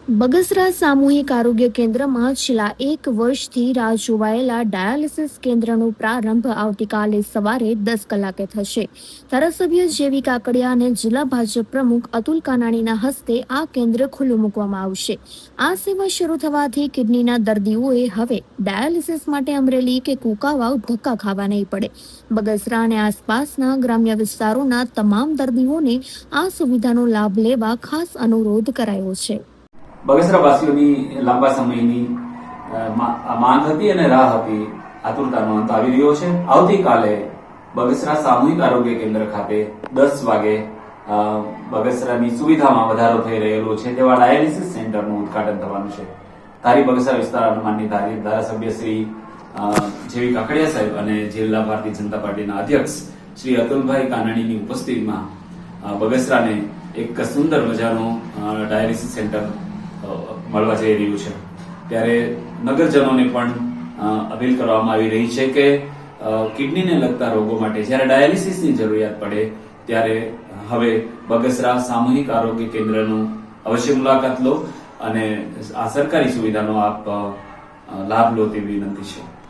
બગસરા સામૂહિક આરોગ્ય કેન્દ્રમાં છેલ્લા 1 વર્ષથી રાહ જોવાયેલા ડાયાલિસિસ કેન્દ્રનો પ્રારંભ આવતીકાલે સવારે 10 કલાકે થશે. ધારાસભ્ય જેવી કાકડિયા અને જિલ્લા ભાજપ પ્રમુખ અતુલ કાનાણીના હસ્તે આ કેન્દ્ર ખુલ્લું મૂકવામાં આવશે. આ સેવા શરૂ થવાથી કિડનીના દર્દીઓએ હવે ડાયાલિસિસ માટે અમરેલી કે કુંકાવાવ ધક્કા ખાવા નહીં પડે. બગસરા અને આસપાસના ગ્રામ્ય વિસ્તારોના તમામ દર્દીઓને આ સુવિધાનો લાભ લેવા ખાસ અનુરોધ કરાયો છે. બગસરાવાસીઓની લાંબા સમયની માંગ હતી અને રાહ હતી. આતુરતાનો અંત આવી રહ્યો છે. આવતીકાલે બગસરા સામૂહિક આરોગ્ય કેન્દ્ર ખાતે 10 વાગે બગસરાની સુવિધામાં વધારો થઈ રહેલો છે તેવા ડાયાલિસિસ સેન્ટરનું ઉદઘાટન થવાનું છે. ધારી બગસરા વિસ્તારના માનનીય ધારાસભ્ય શ્રી જેવી કાકડિયા સાહેબ અને જિલ્લા ભારતીય જનતા પાર્ટીના અધ્યક્ષ શ્રી અતુલભાઈ કાનાણીની ઉપસ્થિતિમાં બગસરાને એક સુંદર મજાનું ડાયાલિસિસ સેન્ટર મળવા જઈ રહ્યું છે. ત્યારે નગરજનોને પણ અપીલ કરવામાં આવી રહી છે કે કિડનીને લગતા રોગો માટે જ્યારે ડાયાલિસિસની જરૂરિયાત પડે ત્યારે હવે બગસરા સામૂહિક આરોગ્ય કેન્દ્રનું અવશ્ય મુલાકાત લો અને આ સરકારી સુવિધાનો આપ લાભ લો તેવી વિનંતી છે.